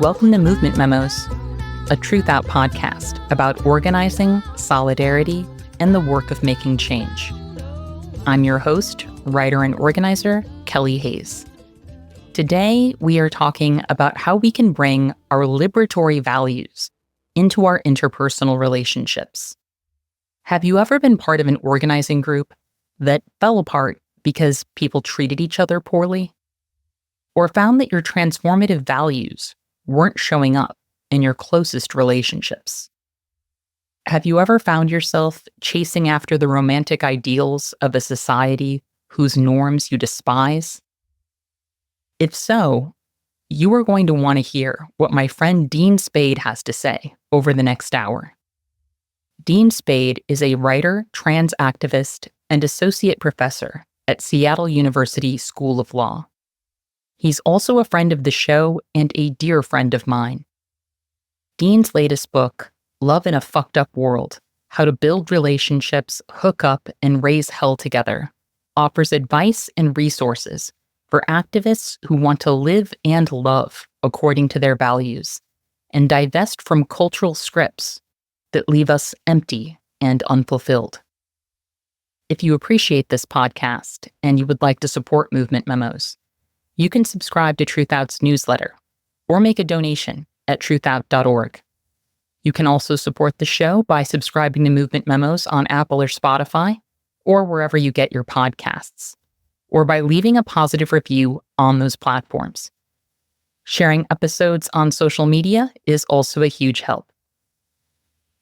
Welcome to Movement Memos, a Truthout podcast about organizing, solidarity, and the work of making change. I'm your host, writer and organizer, Kelly Hayes. Today, we are talking about how we can bring our liberatory values into our interpersonal relationships. Have you ever been part of an organizing group that fell apart because people treated each other poorly? Or found that your transformative values weren't showing up in your closest relationships? Have you ever found yourself chasing after the romantic ideals of a society whose norms you despise? If so, you are going to want to hear what my friend Dean Spade has to say over the next hour. Dean Spade is a writer, trans activist, and associate professor at Seattle University School of Law. He's also a friend of the show and a dear friend of mine. Dean's latest book, Love in a Fucked Up World: How to Build Relationships, Hook Up, and Raise Hell Together, offers advice and resources for activists who want to live and love according to their values and divest from cultural scripts that leave us empty and unfulfilled. If you appreciate this podcast and you would like to support Movement Memos, you can subscribe to Truthout's newsletter or make a donation at truthout.org. You can also support the show by subscribing to Movement Memos on Apple or Spotify, or wherever you get your podcasts, or by leaving a positive review on those platforms. Sharing episodes on social media is also a huge help.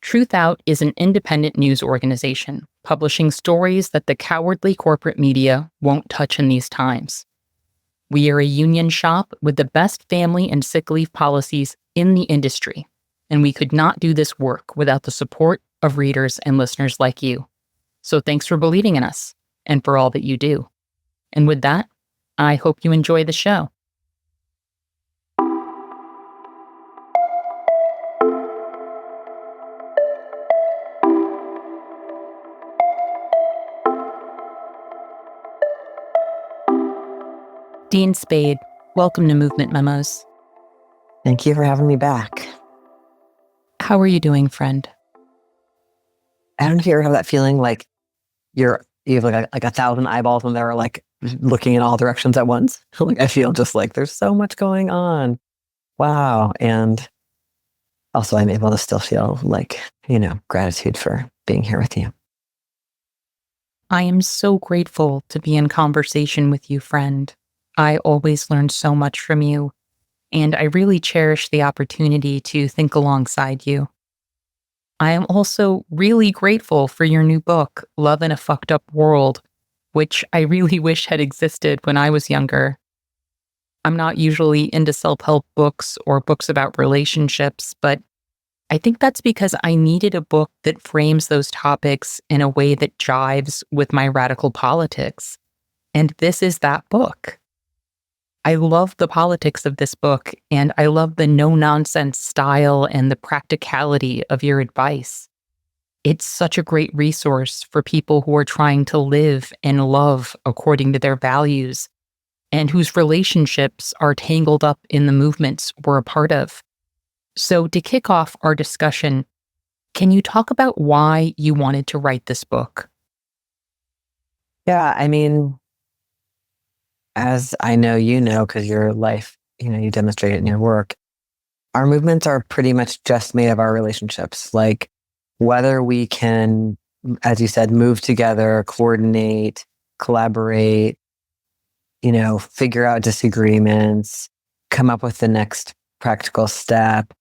Truthout is an independent news organization publishing stories that the cowardly corporate media won't touch in these times. We are a union shop with the best family and sick leave policies in the industry, and we could not do this work without the support of readers and listeners like you. So thanks for believing in us and for all that you do. And with that, I hope you enjoy the show. Dean Spade, welcome to Movement Memos. Thank you for having me back. How are you doing, friend? I don't know if you ever have that feeling like you have like a thousand eyeballs when they're like looking in all directions at once. Like I feel just like there's so much going on. Wow. And also I'm able to still feel like, gratitude for being here with you. I am so grateful to be in conversation with you, friend. I always learn so much from you, and I really cherish the opportunity to think alongside you. I am also really grateful for your new book, Love in a Fucked Up World, which I really wish had existed when I was younger. I'm not usually into self-help books or books about relationships, but I think that's because I needed a book that frames those topics in a way that jives with my radical politics. And this is that book. I love the politics of this book, and I love the no-nonsense style and the practicality of your advice. It's such a great resource for people who are trying to live and love according to their values, and whose relationships are tangled up in the movements we're a part of. So to kick off our discussion, can you talk about why you wanted to write this book? Yeah, as I know, because your life, you demonstrate it in your work, our movements are pretty much just made of our relationships. Like whether we can, as you said, move together, coordinate, collaborate, figure out disagreements, come up with the next practical step,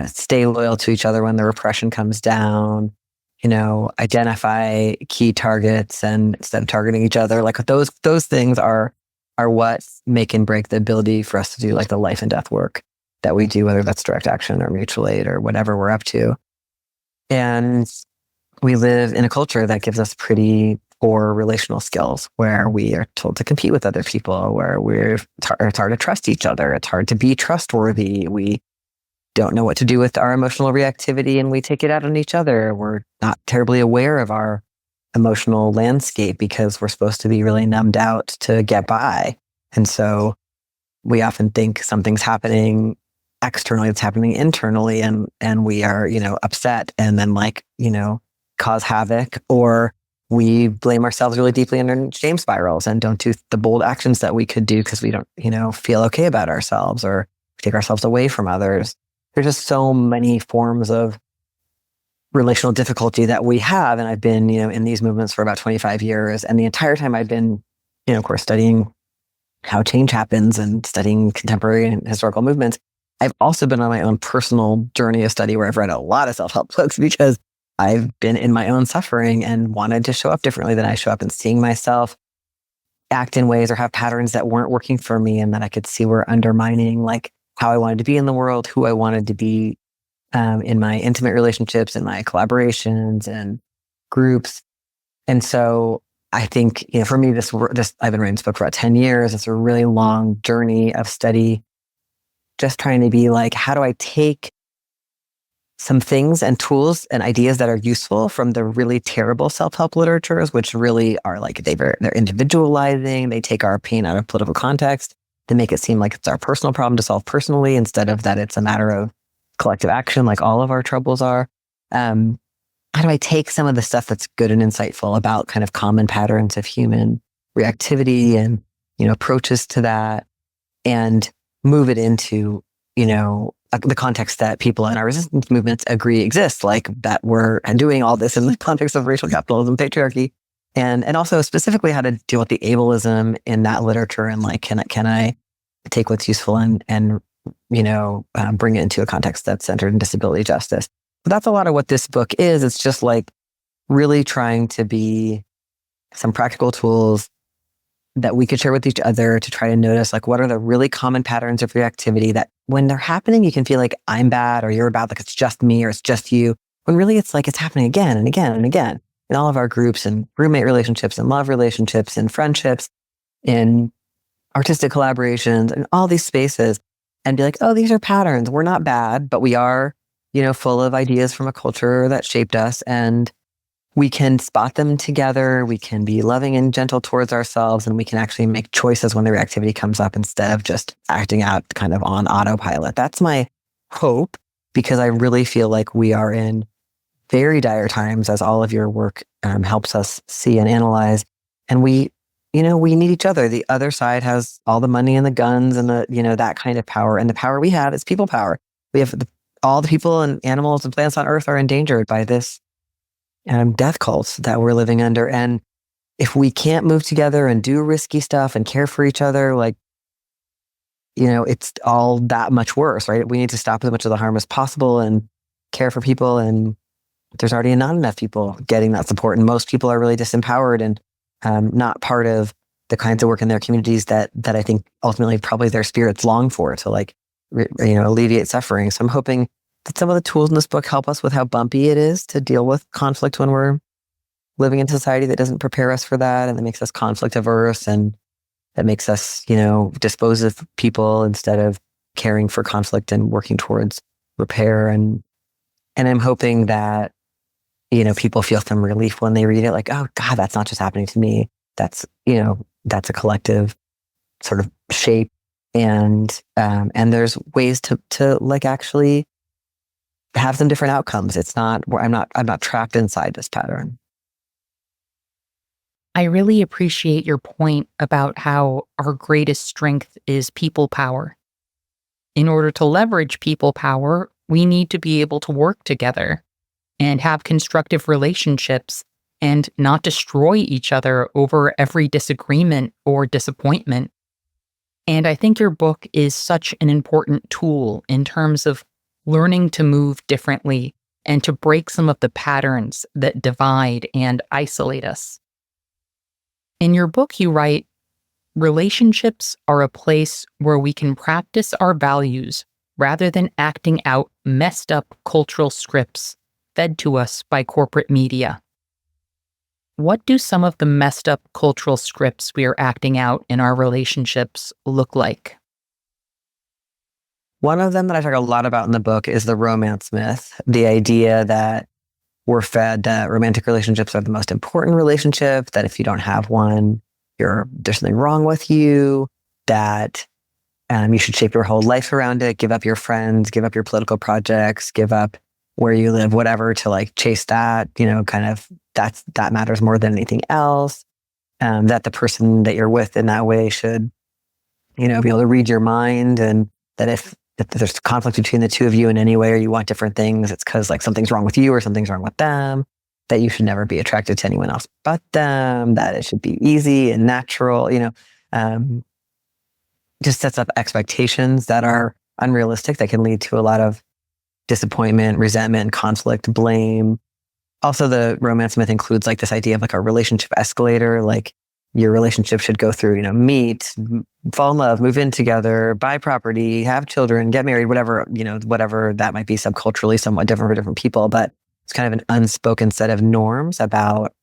stay loyal to each other when the repression comes down, identify key targets and instead of targeting each other. Like those things are what make and break the ability for us to do like the life and death work that we do, whether that's direct action or mutual aid or whatever we're up to. And we live in a culture that gives us pretty poor relational skills where we are told to compete with other people, where it's hard to trust each other. It's hard to be trustworthy. We don't know what to do with our emotional reactivity and we take it out on each other. We're not terribly aware of our emotional landscape because we're supposed to be really numbed out to get by. And so we often think something's happening externally, it's happening internally, and we are, upset and then cause havoc, or we blame ourselves really deeply under shame spirals and don't do the bold actions that we could do because we don't, feel okay about ourselves, or take ourselves away from others. There's just so many forms of relational difficulty that we have. And I've been, in these movements for about 25 years. And the entire time I've been, of course, studying how change happens and studying contemporary and historical movements. I've also been on my own personal journey of study where I've read a lot of self-help books because I've been in my own suffering and wanted to show up differently than I show up, and seeing myself act in ways or have patterns that weren't working for me and that I could see were undermining how I wanted to be in the world, who I wanted to be in my intimate relationships and my collaborations and groups. And so I think, for me, this I've been writing this book for about 10 years. It's a really long journey of study, just trying to be how do I take some things and tools and ideas that are useful from the really terrible self-help literatures, which really are they're individualizing. They take our pain out of political context. They make it seem like it's our personal problem to solve personally, instead of that it's a matter of collective action, like all of our troubles are. How do I take some of the stuff that's good and insightful about kind of common patterns of human reactivity and, approaches to that, and move it into, the context that people in our resistance movements agree exists, that we're doing all this in the context of racial capitalism, patriarchy, and also specifically how to deal with the ableism in that literature, and can I take what's useful and bring it into a context that's centered in disability justice. But that's a lot of what this book is. It's just really trying to be some practical tools that we could share with each other to try to notice what are the really common patterns of reactivity that when they're happening, you can feel like I'm bad or you're bad, it's just me or it's just you, when really it's it's happening again and again and again in all of our groups and roommate relationships and love relationships and friendships, in artistic collaborations and all these spaces, and be oh, these are patterns. We're not bad, but we are, full of ideas from a culture that shaped us, and we can spot them together. We can be loving and gentle towards ourselves, and we can actually make choices when the reactivity comes up instead of just acting out kind of on autopilot. That's my hope, because I really feel we are in very dire times, as all of your work helps us see and analyze. And we need each other. The other side has all the money and the guns and that kind of power. And the power we have is people power. We have all the people and animals and plants on Earth are endangered by this death cults that we're living under. And if we can't move together and do risky stuff and care for each other, it's all that much worse, right? We need to stop as much of the harm as possible and care for people. And there's already not enough people getting that support. And most people are really disempowered and not part of the kinds of work in their communities that I think ultimately probably their spirits long for, to alleviate suffering. So I'm hoping that some of the tools in this book help us with how bumpy it is to deal with conflict when we're living in a society that doesn't prepare us for that, and that makes us conflict averse, and that makes us, dispose of people instead of caring for conflict and working towards repair. And I'm hoping that, people feel some relief when they read it, oh God, that's not just happening to me. That's, that's a collective sort of shape. And there's ways to actually have some different outcomes. It's not where I'm not trapped inside this pattern. I really appreciate your point about how our greatest strength is people power. In order to leverage people power, we need to be able to work together and have constructive relationships and not destroy each other over every disagreement or disappointment. And I think your book is such an important tool in terms of learning to move differently and to break some of the patterns that divide and isolate us. In your book, you write, relationships are a place where we can practice our values rather than acting out messed up cultural scripts fed to us by corporate media. What do some of the messed up cultural scripts we are acting out in our relationships look like? One of them that I talk a lot about in the book is the romance myth, the idea that we're fed that romantic relationships are the most important relationship, that if you don't have one, there's something wrong with you, that You should shape your whole life around it. Give up your friends, give up your political projects, give up where you live, whatever, to like chase that, kind of that matters more than anything else. That the person that you're with in that way should, be able to read your mind, and that if there's conflict between the two of you in any way, or you want different things, it's because like something's wrong with you or something's wrong with them, that you should never be attracted to anyone else but them, that it should be easy and natural, just sets up expectations that are unrealistic, that can lead to a lot of disappointment, resentment, conflict, blame. Also, the romance myth includes like this idea of like a relationship escalator, like your relationship should go through, meet, fall in love, move in together, buy property, have children, get married, whatever, whatever that might be subculturally somewhat different for different people. But it's kind of an unspoken set of norms about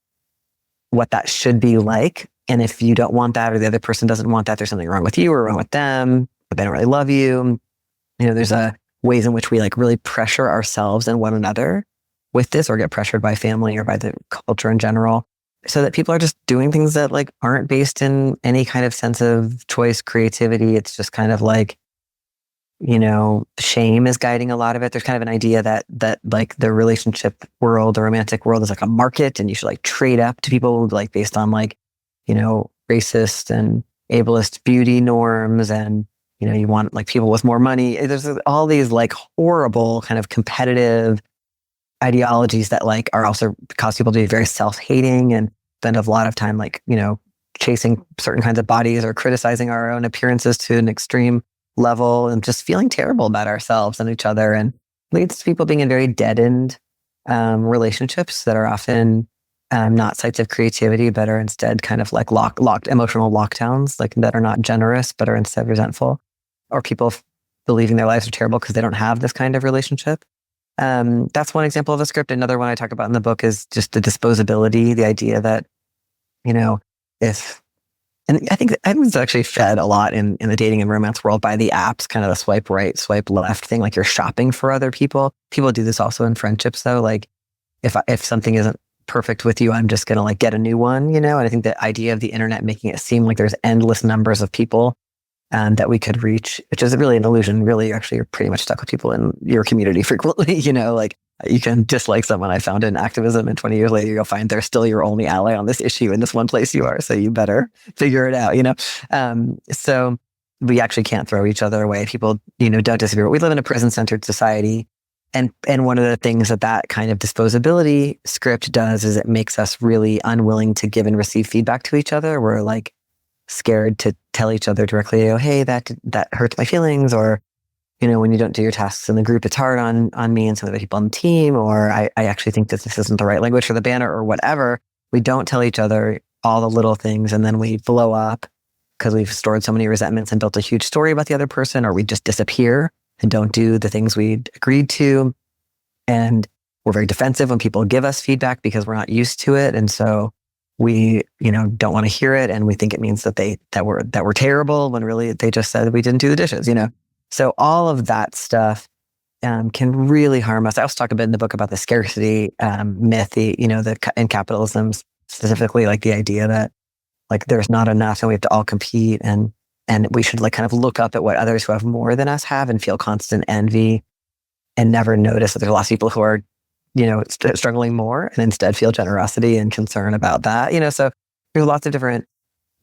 what that should be like. And if you don't want that, or the other person doesn't want that, there's something wrong with you or wrong with them, but they don't really love you. There's ways in which we like really pressure ourselves and one another with this, or get pressured by family or by the culture in general, so that people are just doing things that like aren't based in any kind of sense of choice, creativity. It's just kind of like, shame is guiding a lot of it. There's kind of an idea that like the relationship world, the romantic world, is like a market, and you should like trade up to people like based on like, racist and ableist beauty norms, and you want like people with more money. There's all these like horrible kind of competitive ideologies that like are also cause people to be very self-hating and spend a lot of time like, chasing certain kinds of bodies or criticizing our own appearances to an extreme level, and just feeling terrible about ourselves and each other, and leads to people being in very deadened relationships that are often not sites of creativity, but are instead kind of like locked emotional lockdowns, like that are not generous, but are instead resentful, or people believing their lives are terrible because they don't have this kind of relationship. That's one example of a script. Another one I talk about in the book is just the disposability, the idea that, and I think it's actually fed a lot in the dating and romance world by the apps, kind of the swipe right, swipe left thing, like you're shopping for other people. People do this also in friendships though. Like if something isn't perfect with you, I'm just going to like get a new one, and I think the idea of the internet making it seem like there's endless numbers of people that we could reach, which is really an illusion. Really, actually, you're pretty much stuck with people in your community frequently, like you can dislike someone I found in activism, and 20 years later, you'll find they're still your only ally on this issue in this one place you are. So you better figure it out, So we actually can't throw each other away. People, don't disagree. We live in a prison-centered society. And one of the things that kind of disposability script does is it makes us really unwilling to give and receive feedback to each other. We're like scared to tell each other directly, hey, that hurts my feelings, or, when you don't do your tasks in the group, it's hard on me and some of the people on the team, or I actually think that this isn't the right language for the banner, or whatever. We don't tell each other all the little things, and then we blow up because we've stored so many resentments and built a huge story about the other person, or we just disappear and don't do the things we agreed to. And we're very defensive when people give us feedback because we're not used to it. And so we, don't want to hear it. And we think it means that we're terrible, when really they just said we didn't do the dishes, So all of that stuff can really harm us. I also talk a bit in the book about the scarcity myth, in capitalism specifically, like the idea that like there's not enough and we have to all compete, and we should like kind of look up at what others who have more than us have and feel constant envy, and never notice that there's lots of people who are, struggling more, and instead feel generosity and concern about that, So there's lots of different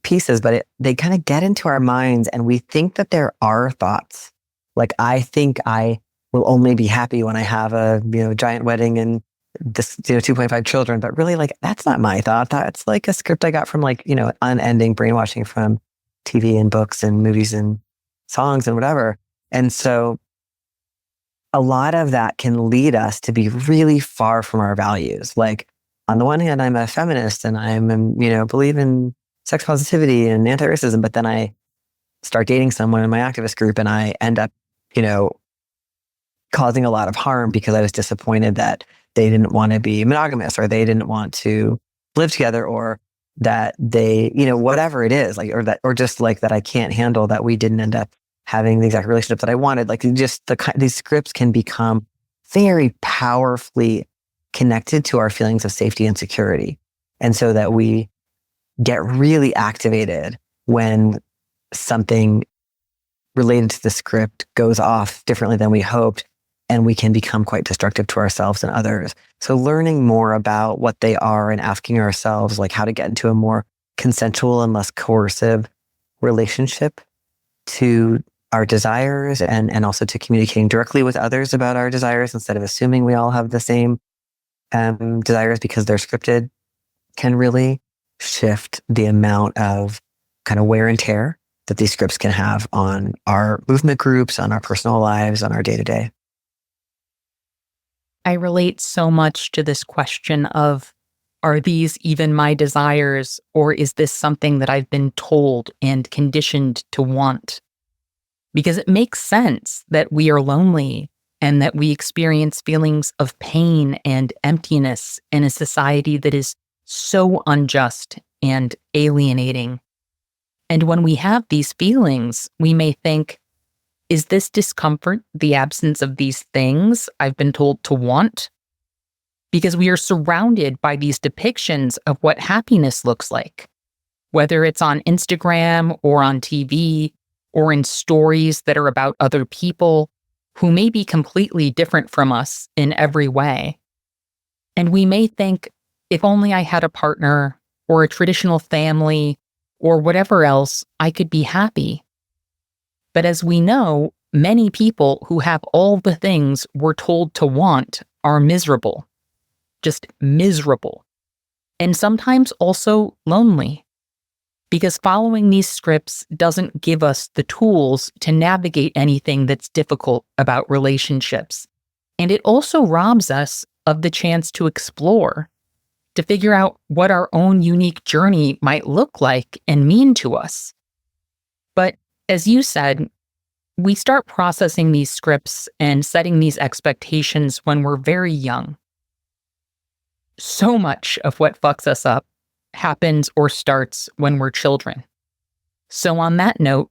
pieces, but they kind of get into our minds, and we think that there are thoughts. Like, I think I will only be happy when I have a, giant wedding and this, 2.5 children, but really like, that's not my thought. That's like a script I got from like, unending brainwashing from TV and books and movies and songs and whatever. And so a lot of that can lead us to be really far from our values. Like, on the one hand, I'm a feminist and I'm, believe in sex positivity and anti-racism, but then I start dating someone in my activist group and I end up, causing a lot of harm because I was disappointed that they didn't want to be monogamous, or they didn't want to live together, or that they, whatever it is, like, or just like that I can't handle that we didn't end up having the exact relationship that I wanted. Like, just these scripts can become very powerfully connected to our feelings of safety and security. And so that we get really activated when something related to the script goes off differently than we hoped, and we can become quite destructive to ourselves and others. So learning more about what they are and asking ourselves like how to get into a more consensual and less coercive relationship to our desires and also to communicating directly with others about our desires instead of assuming we all have the same desires because they're scripted can really shift the amount of kind of wear and tear that these scripts can have on our movement groups, on our personal lives, on our day-to-day. I relate so much to this question of, are these even my desires, or is this something that I've been told and conditioned to want? Because it makes sense that we are lonely and that we experience feelings of pain and emptiness in a society that is so unjust and alienating. And when we have these feelings, we may think, is this discomfort the absence of these things I've been told to want? Because we are surrounded by these depictions of what happiness looks like, whether it's on Instagram or on TV or in stories that are about other people who may be completely different from us in every way. And we may think, if only I had a partner or a traditional family or whatever else, I could be happy. But as we know, many people who have all the things we're told to want are miserable. Just miserable. And sometimes also lonely. Because following these scripts doesn't give us the tools to navigate anything that's difficult about relationships. And it also robs us of the chance to explore, to figure out what our own unique journey might look like and mean to us. But as you said, we start processing these scripts and setting these expectations when we're very young. So much of what fucks us up happens or starts when we're children. So on that note,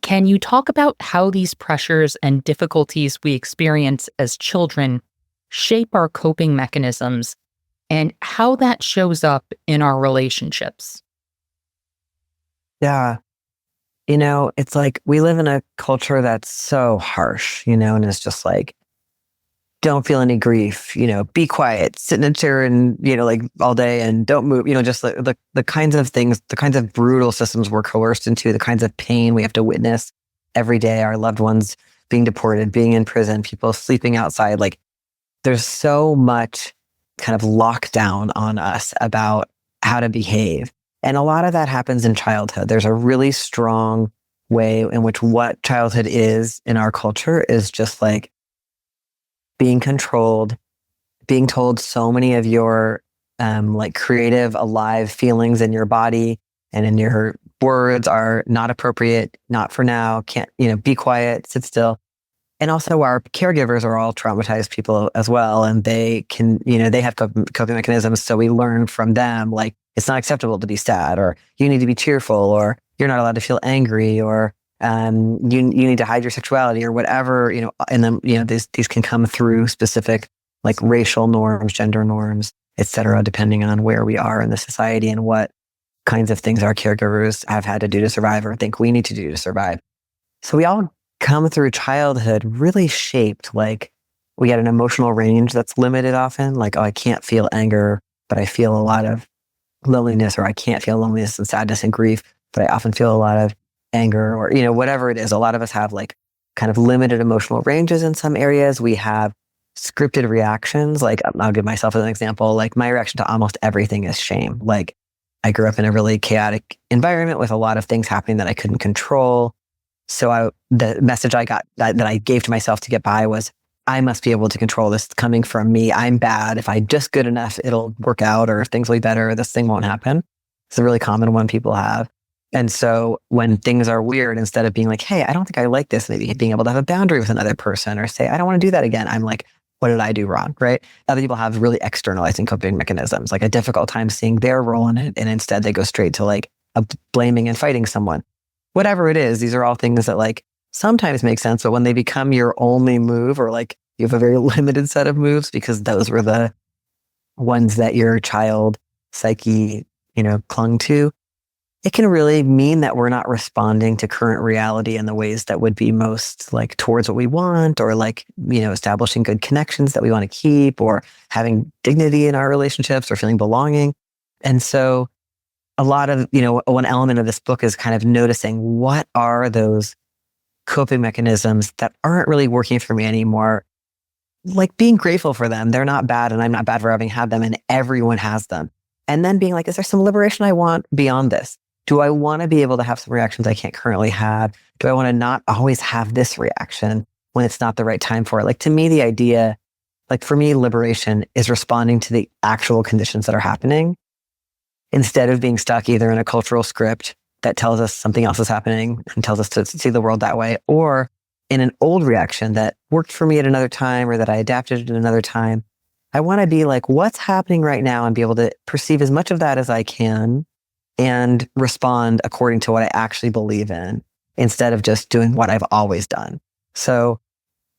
can you talk about how these pressures and difficulties we experience as children shape our coping mechanisms and how that shows up in our relationships? Yeah. It's like we live in a culture that's so harsh, and it's just like, don't feel any grief, be quiet, sit in a chair and, like all day and don't move, just the kinds of things, the kinds of brutal systems we're coerced into, the kinds of pain we have to witness every day, our loved ones being deported, being in prison, people sleeping outside. Like there's so much kind of lockdown on us about how to behave. And a lot of that happens in childhood. There's a really strong way in which what childhood is in our culture is just like being controlled, being told so many of your like creative, alive feelings in your body and in your words are not appropriate, not for now, can't, be quiet, sit still. And also our caregivers are all traumatized people as well. And they can, they have coping mechanisms. So we learn from them, like, it's not acceptable to be sad, or you need to be cheerful, or you're not allowed to feel angry, or you need to hide your sexuality or whatever, and then, these can come through specific like racial norms, gender norms, et cetera, depending on where we are in the society and what kinds of things our caregivers have had to do to survive or think we need to do to survive. So we all come through childhood really shaped, like we had an emotional range that's limited often, like, oh, I can't feel anger, but I feel a lot of loneliness, or I can't feel loneliness and sadness and grief, but I often feel a lot of anger, or, whatever it is. A lot of us have like kind of limited emotional ranges in some areas. We have scripted reactions. Like I'll give myself as an example, like my reaction to almost everything is shame. Like I grew up in a really chaotic environment with a lot of things happening that I couldn't control. So the message I got that I gave to myself to get by was, I must be able to control this coming from me. I'm bad. If I'm just good enough, it'll work out, or if things will be better, or this thing won't happen. It's a really common one people have. And so when things are weird, instead of being like, hey, I don't think I like this, maybe being able to have a boundary with another person or say, I don't want to do that again. I'm like, what did I do wrong? Right? Other people have really externalizing coping mechanisms, like a difficult time seeing their role in it. And instead they go straight to like blaming and fighting someone. Whatever it is, these are all things that like sometimes make sense, but when they become your only move, or like you have a very limited set of moves because those were the ones that your child psyche, clung to, it can really mean that we're not responding to current reality in the ways that would be most like towards what we want, or like, establishing good connections that we want to keep, or having dignity in our relationships, or feeling belonging. And so a lot of, one element of this book is kind of noticing what are those coping mechanisms that aren't really working for me anymore, like being grateful for them. They're not bad, and I'm not bad for having had them, and everyone has them. And then being like, is there some liberation I want beyond this? Do I want to be able to have some reactions I can't currently have? Do I want to not always have this reaction when it's not the right time for it? Like, to me, the idea, like for me, liberation is responding to the actual conditions that are happening instead of being stuck either in a cultural script that tells us something else is happening and tells us to see the world that way, or in an old reaction that worked for me at another time or that I adapted at another time. I want to be like, what's happening right now, and be able to perceive as much of that as I can and respond according to what I actually believe in, instead of just doing what I've always done. So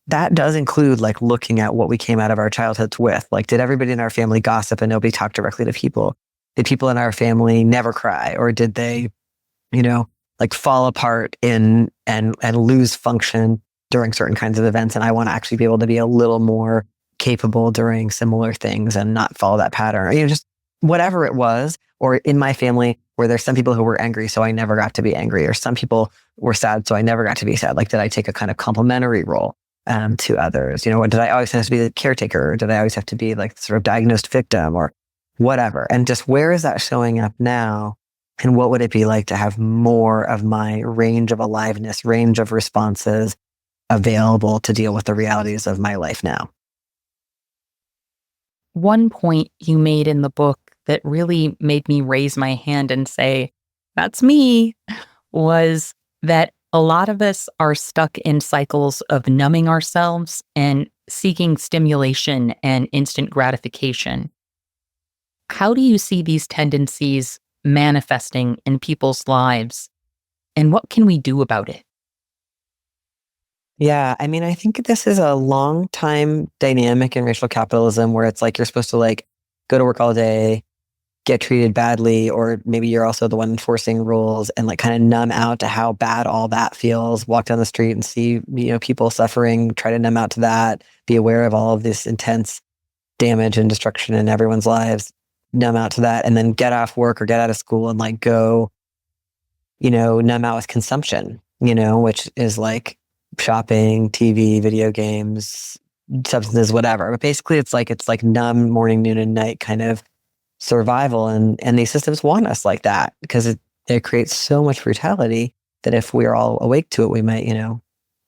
that does include like looking at what we came out of our childhoods with. Like, did everybody in our family gossip and nobody talk directly to people? Did people in our family never cry? Or did they, like fall apart and lose function during certain kinds of events? And I want to actually be able to be a little more capable during similar things and not follow that pattern. Just whatever it was. Or in my family, where there's some people who were angry, so I never got to be angry, or some people were sad, so I never got to be sad. Like, did I take a kind of complementary role to others? Or did I always have to be the caretaker? Or did I always have to be like sort of diagnosed victim, or whatever? And just where is that showing up now? And what would it be like to have more of my range of aliveness, range of responses available to deal with the realities of my life now? One point you made in the book that really made me raise my hand and say, that's me, was that a lot of us are stuck in cycles of numbing ourselves and seeking stimulation and instant gratification. How do you see these tendencies manifesting in people's lives, and what can we do about it? Yeah, I mean, I think this is a long time dynamic in racial capitalism, where it's like you're supposed to like go to work all day, get treated badly, or maybe you're also the one enforcing rules, and like kind of numb out to how bad all that feels. Walk down the street and see, people suffering, try to numb out to that, be aware of all of this intense damage and destruction in everyone's lives, numb out to that, and then get off work or get out of school and like go, numb out with consumption, which is like shopping, TV, video games, substances, whatever. But basically it's like numb morning, noon, and night kind of survival. And these systems want us like that, because it creates so much brutality that if we're all awake to it, we might,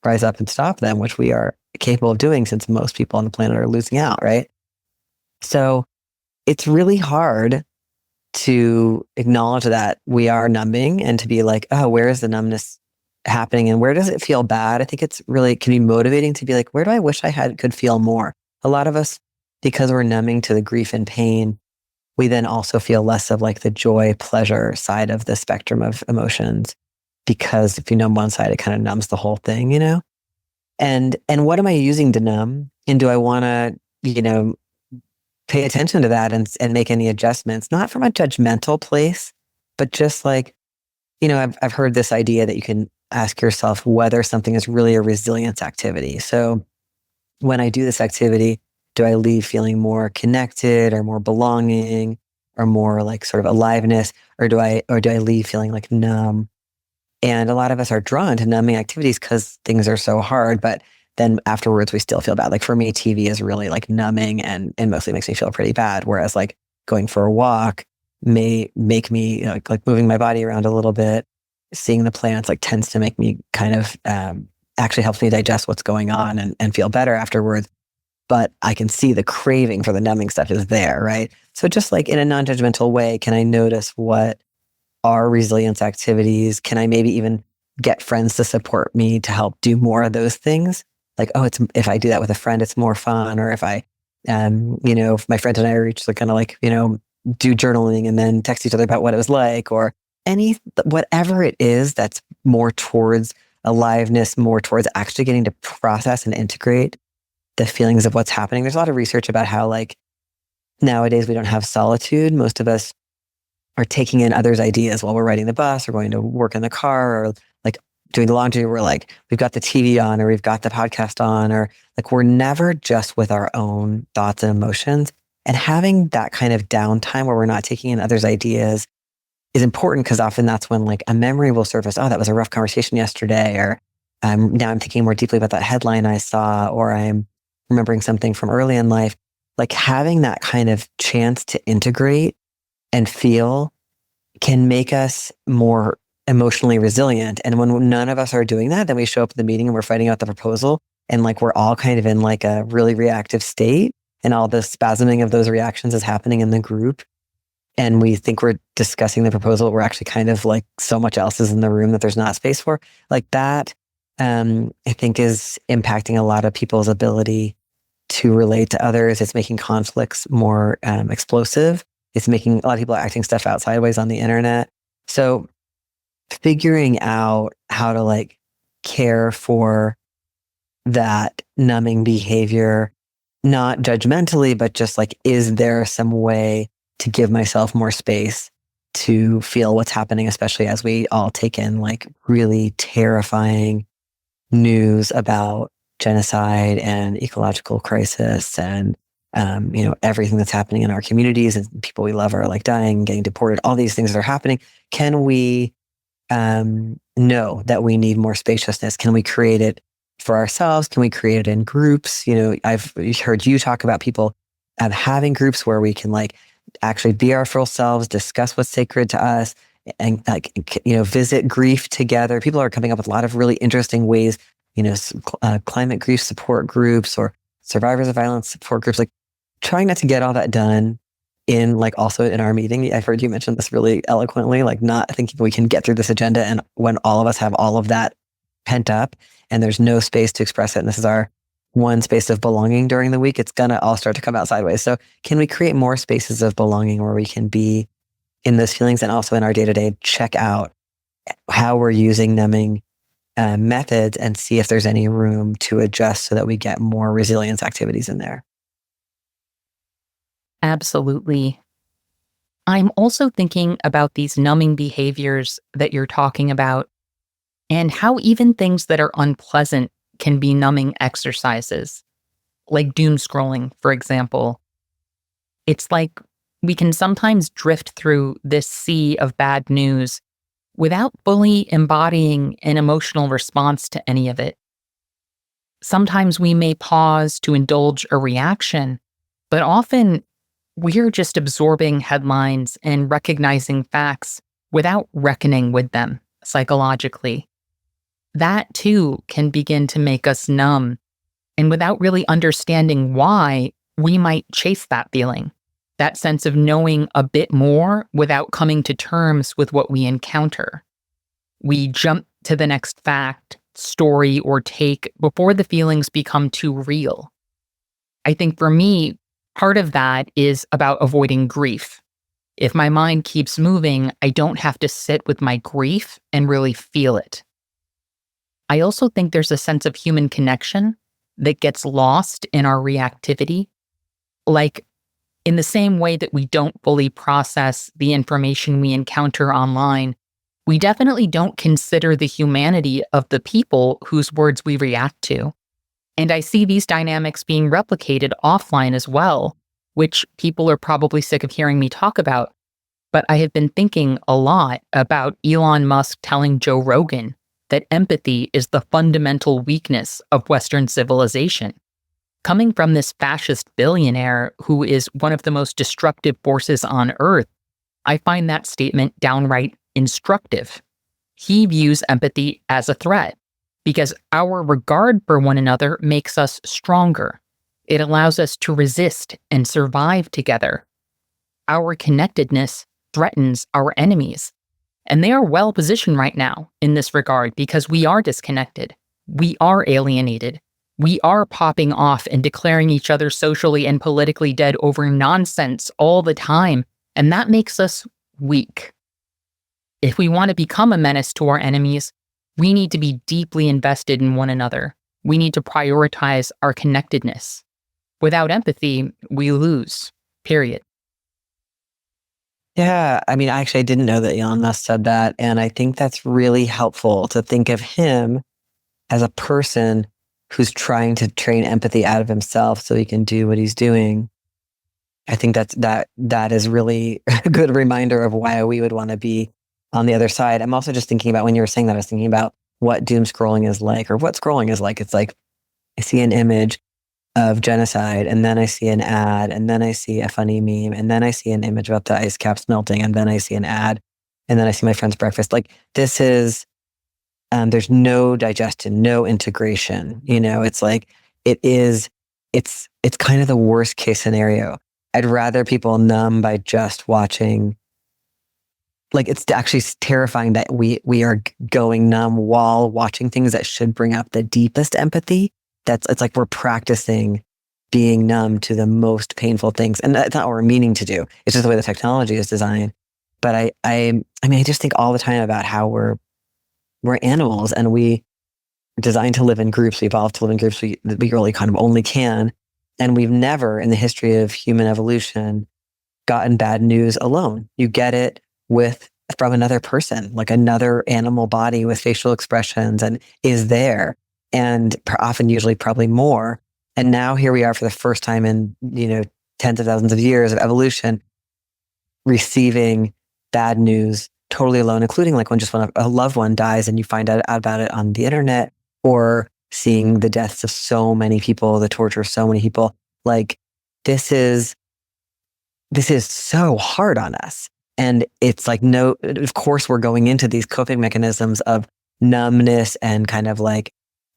rise up and stop them, which we are capable of doing, since most people on the planet are losing out, right? So it's really hard to acknowledge that we are numbing, and to be like, oh, where is the numbness happening, and where does it feel bad? I think it can be motivating to be like, where do I wish I could feel more? A lot of us, because we're numbing to the grief and pain, we then also feel less of like the joy, pleasure side of the spectrum of emotions, because if you numb one side, it kind of numbs the whole thing, And what am I using to numb? And do I want to, pay attention to that and make any adjustments? Not from a judgmental place, but just like, I've heard this idea that you can ask yourself whether something is really a resilience activity. So when I do this activity, do I leave feeling more connected, or more belonging, or more like sort of aliveness, or do I leave feeling like numb? And a lot of us are drawn to numbing activities because things are so hard, but then afterwards we still feel bad. Like for me, TV is really like numbing and mostly makes me feel pretty bad. Whereas like going for a walk may make me like moving my body around a little bit, seeing the plants like tends to make me kind of actually helps me digest what's going on and feel better afterwards. But I can see the craving for the numbing stuff is there, right? So just like in a non-judgmental way, can I notice what are resilience activities? Can I maybe even get friends to support me to help do more of those things? Like, oh, if I do that with a friend, it's more fun. Or if I, if my friend and I are each kind of like, do journaling and then text each other about what it was like, or whatever it is that's more towards aliveness, more towards actually getting to process and integrate the feelings of what's happening. There's a lot of research about how like nowadays we don't have solitude. Most of us or taking in others' ideas while we're riding the bus or going to work in the car or like doing the laundry. We're like, we've got the TV on or we've got the podcast on, or like we're never just with our own thoughts and emotions. And having that kind of downtime where we're not taking in others' ideas is important, because often that's when like a memory will surface. Oh, that was a rough conversation yesterday. Or now I'm thinking more deeply about that headline I saw, or I'm remembering something from early in life. Like having that kind of chance to integrate and feel can make us more emotionally resilient. And when none of us are doing that, then we show up at the meeting and we're fighting out the proposal. And like, we're all kind of in like a really reactive state, and all the spasming of those reactions is happening in the group. And we think we're discussing the proposal. We're actually kind of like so much else is in the room that there's not space for. Like that, I think is impacting a lot of people's ability to relate to others. It's making conflicts more explosive. It's making a lot of people acting stuff out sideways on the internet. So figuring out how to like care for that numbing behavior, not judgmentally, but just like, is there some way to give myself more space to feel what's happening, especially as we all take in like really terrifying news about genocide and ecological crisis and everything that's happening in our communities, and people we love are like dying, getting deported, all these things that are happening. Can we know that we need more spaciousness? Can we create it for ourselves? Can we create it in groups? I've heard you talk about people having groups where we can like actually be our full selves, discuss what's sacred to us, and like, visit grief together. People are coming up with a lot of really interesting ways, climate grief support groups or survivors of violence support groups, like trying not to get all that done in like also in our meeting. I've heard you mention this really eloquently, like not thinking we can get through this agenda. And when all of us have all of that pent up and there's no space to express it, and this is our one space of belonging during the week, it's going to all start to come out sideways. So can we create more spaces of belonging where we can be in those feelings, and also in our day-to-day check out how we're using numbing methods and see if there's any room to adjust so that we get more resilience activities in there? Absolutely. I'm also thinking about these numbing behaviors that you're talking about, and how even things that are unpleasant can be numbing exercises, like doom scrolling, for example. It's like we can sometimes drift through this sea of bad news without fully embodying an emotional response to any of it. Sometimes we may pause to indulge a reaction, but often we're just absorbing headlines and recognizing facts without reckoning with them psychologically. That too can begin to make us numb, and without really understanding why, we might chase that feeling, that sense of knowing a bit more without coming to terms with what we encounter. We jump to the next fact, story, or take before the feelings become too real. I think for me, part of that is about avoiding grief. If my mind keeps moving, I don't have to sit with my grief and really feel it. I also think there's a sense of human connection that gets lost in our reactivity. Like, in the same way that we don't fully process the information we encounter online, we definitely don't consider the humanity of the people whose words we react to. And I see these dynamics being replicated offline as well, which people are probably sick of hearing me talk about. But I have been thinking a lot about Elon Musk telling Joe Rogan that empathy is the fundamental weakness of Western civilization. Coming from this fascist billionaire who is one of the most destructive forces on Earth, I find that statement downright instructive. He views empathy as a threat because our regard for one another makes us stronger. It allows us to resist and survive together. Our connectedness threatens our enemies. And they are well positioned right now in this regard because we are disconnected. We are alienated. We are popping off and declaring each other socially and politically dead over nonsense all the time. And that makes us weak. If we want to become a menace to our enemies, we need to be deeply invested in one another. We need to prioritize our connectedness. Without empathy, we lose, period. Yeah. I mean, actually, I didn't know that Elon Musk said that. And I think that's really helpful to think of him as a person who's trying to train empathy out of himself so he can do what he's doing. I think that is really a good reminder of why we would want to be on the other side. I'm also just thinking about when you were saying that, I was thinking about what doom scrolling is like, or what scrolling is like. It's like I see an image of genocide, and then I see an ad, and then I see a funny meme, and then I see an image about the ice caps melting, and then I see an ad, and then I see my friend's breakfast. Like this is, there's no digestion, no integration. It's like it is. It's kind of the worst case scenario. I'd rather people numb by just watching. Like it's actually terrifying that we are going numb while watching things that should bring up the deepest empathy. It's like we're practicing being numb to the most painful things, and that's not what we're meaning to do. It's just the way the technology is designed. But I mean, I just think all the time about how we're animals, and we designed to live in groups. We evolved to live in groups. We really kind of only can, and we've never in the history of human evolution gotten bad news alone. You get it from another person, like another animal body with facial expressions, and is there, and often, usually, probably more. And now here we are for the first time in tens of thousands of years of evolution, receiving bad news totally alone, including like when a loved one dies and you find out about it on the internet, or seeing the deaths of so many people, the torture of so many people. Like this is so hard on us. And it's like, no, of course we're going into these coping mechanisms of numbness and kind of like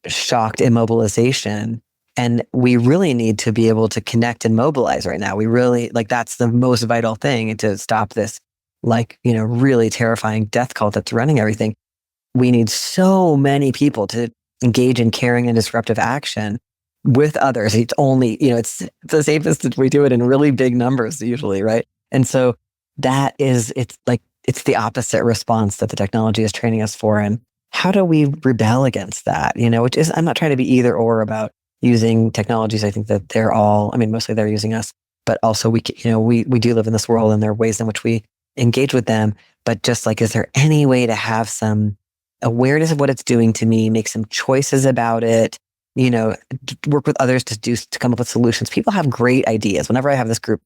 shocked immobilization. And we really need to be able to connect and mobilize right now. We really, like, that's the most vital thing to stop this, like, really terrifying death cult that's running everything. We need so many people to engage in caring and disruptive action with others. It's only, it's the safest that we do it in really big numbers usually, right? And so it's the opposite response that the technology is training us for. And how do we rebel against that? Which is, I'm not trying to be either or about using technologies. I think that they're all, I mean, mostly they're using us, but also we do live in this world, and there are ways in which we engage with them. But just like, is there any way to have some awareness of what it's doing to me, make some choices about it, work with others to come up with solutions. People have great ideas. Whenever I have this group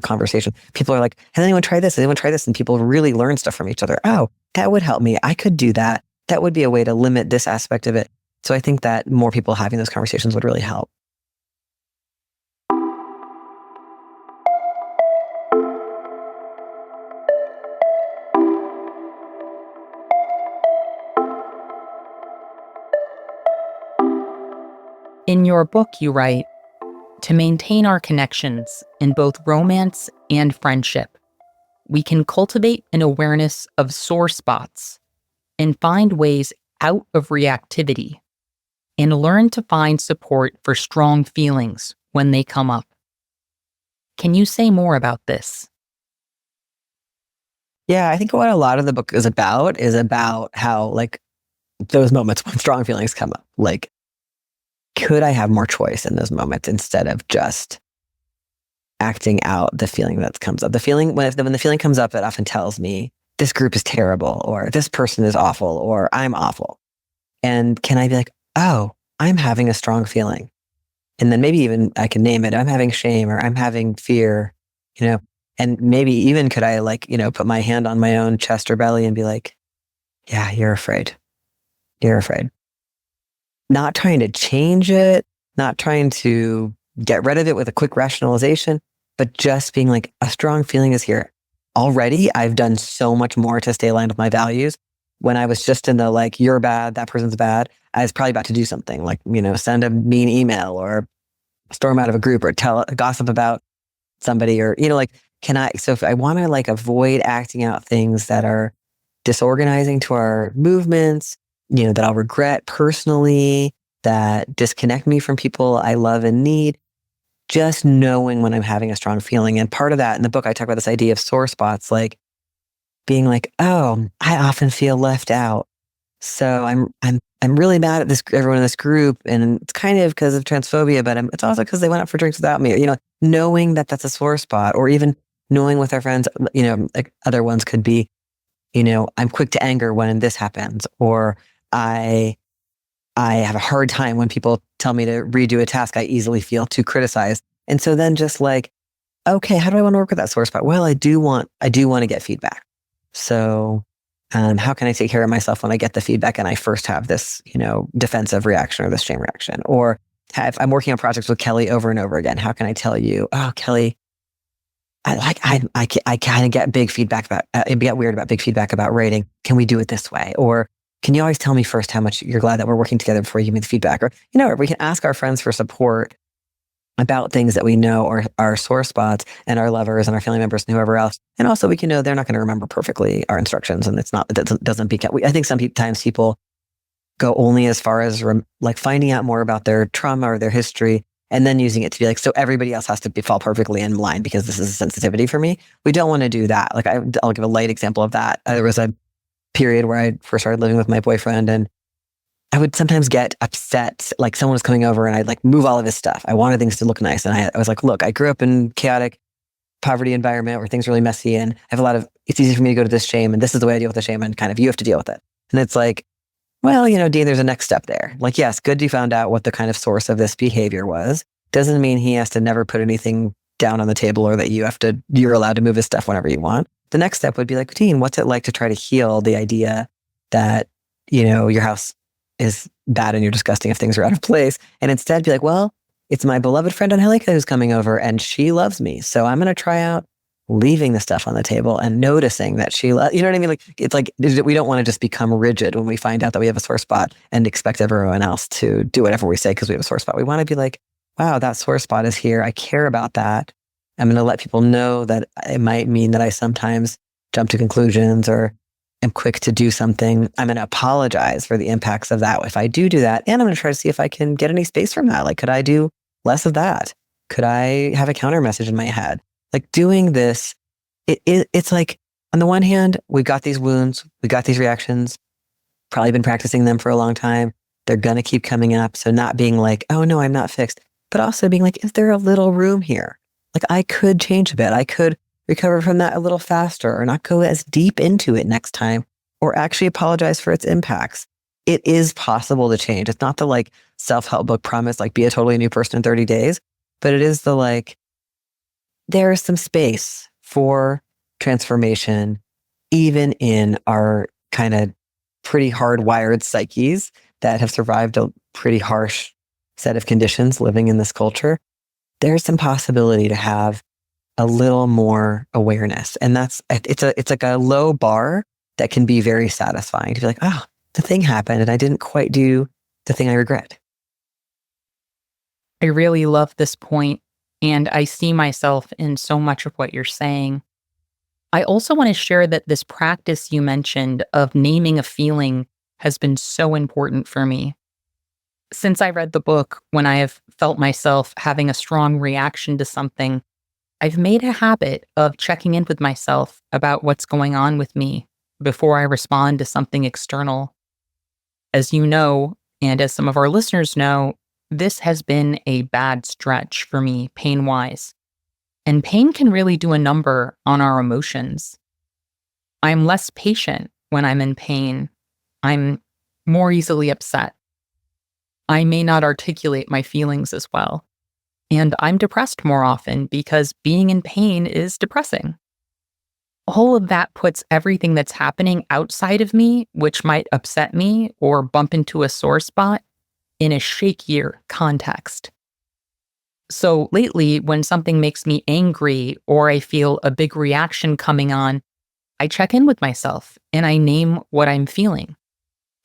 conversation, people are like, has anyone tried this? Has anyone tried this? And people really learn stuff from each other. Oh, that would help me. I could do that. That would be a way to limit this aspect of it. So I think that more people having those conversations would really help. In your book, you write, to maintain our connections in both romance and friendship, we can cultivate an awareness of sore spots and find ways out of reactivity, and learn to find support for strong feelings when they come up. Can you say more about this? Yeah, I think what a lot of the book is about how, like, those moments when strong feelings come up, like, could I have more choice in those moments instead of just acting out the feeling that comes up? The feeling, when the feeling comes up, it often tells me this group is terrible, or this person is awful, or I'm awful. And can I be like, oh, I'm having a strong feeling? And then maybe even I can name it. I'm having shame, or I'm having fear, and maybe even could I, like, put my hand on my own chest or belly and be like, yeah, you're afraid. You're afraid. Not trying to change it, not trying to get rid of it with a quick rationalization, but just being like, a strong feeling is here. Already, I've done so much more to stay aligned with my values. When I was just in the, like, you're bad, that person's bad, I was probably about to do something like, send a mean email, or storm out of a group, or gossip about somebody, or, so if I want to, like, avoid acting out things that are disorganizing to our movements, that I'll regret personally, that disconnect me from people I love and need, just knowing when I'm having a strong feeling. And part of that in the book, I talk about this idea of sore spots, like being like, oh, I often feel left out. So I'm really mad at everyone in this group, and it's kind of because of transphobia, but it's also because they went out for drinks without me. Knowing that that's a sore spot, or even knowing with our friends, like other ones could be, I'm quick to anger when this happens, or I have a hard time when people tell me to redo a task. I easily feel too criticized. And so then just like, okay, how do I want to work with that sore spot? Well, I do want to get feedback. So how can I take care of myself when I get the feedback and I first have this, defensive reaction or this shame reaction? Or I'm working on projects with Kelly over and over again. How can I tell you, oh, Kelly, I kind of get big feedback about, get weird about big feedback about rating. Can we do it this way? Or can you always tell me first how much you're glad that we're working together before you give me the feedback? Or, we can ask our friends for support about things that we know are our sore spots, and our lovers and our family members and whoever else. And also we can know they're not going to remember perfectly our instructions, and it doesn't become, I think sometimes people go only as far as like finding out more about their trauma or their history and then using it to be like, so everybody else has to fall perfectly in line because this is a sensitivity for me. We don't want to do that. Like I'll give a light example of that. There was a period where I first started living with my boyfriend, and I would sometimes get upset, like someone was coming over and I'd like move all of his stuff. I wanted things to look nice. And I was like, look, I grew up in chaotic poverty environment where things are really messy, and I have it's easy for me to go to this shame, and this is the way I deal with the shame, and kind of you have to deal with it. And it's like, well, Dean, there's a next step there. Like, yes, good you found out what the kind of source of this behavior was. Doesn't mean he has to never put anything down on the table, or that you're allowed to move his stuff whenever you want. The next step would be like, Dean, what's it like to try to heal the idea that, your house is bad and you're disgusting if things are out of place, and instead be like, well, it's my beloved friend Angelica who's coming over and she loves me. So I'm going to try out leaving the stuff on the table and noticing that she loves, you know what I mean? Like, it's like, we don't want to just become rigid when we find out that we have a sore spot and expect everyone else to do whatever we say because we have a sore spot. We want to be like, wow, that sore spot is here. I care about that. I'm going to let people know that it might mean that I sometimes jump to conclusions or am quick to do something. I'm going to apologize for the impacts of that if I do that. And I'm going to try to see if I can get any space from that. Like, could I do less of that? Could I have a counter message in my head? Like doing this, it's like, on the one hand, we've got these wounds, we got these reactions, probably been practicing them for a long time. They're going to keep coming up. So not being like, oh no, I'm not fixed, but also being like, is there a little room here? Like I could change a bit. I could recover from that a little faster, or not go as deep into it next time, or actually apologize for its impacts. It is possible to change. It's not the like self-help book promise, like be a totally new person in 30 days, but it is the like, there is some space for transformation, even in our kind of pretty hardwired psyches that have survived a pretty harsh set of conditions living in this culture. There's some possibility to have a little more awareness. And it's like a low bar that can be very satisfying to be like, oh, the thing happened and I didn't quite do the thing I regret. I really love this point, and I see myself in so much of what you're saying. I also want to share that this practice you mentioned of naming a feeling has been so important for me. Since I read the book, when I have felt myself having a strong reaction to something, I've made a habit of checking in with myself about what's going on with me before I respond to something external. As you know, and as some of our listeners know, this has been a bad stretch for me pain-wise. And pain can really do a number on our emotions. I'm less patient when I'm in pain. I'm more easily upset. I may not articulate my feelings as well. And I'm depressed more often because being in pain is depressing. All of that puts everything that's happening outside of me, which might upset me or bump into a sore spot, in a shakier context. So lately, when something makes me angry or I feel a big reaction coming on, I check in with myself and I name what I'm feeling.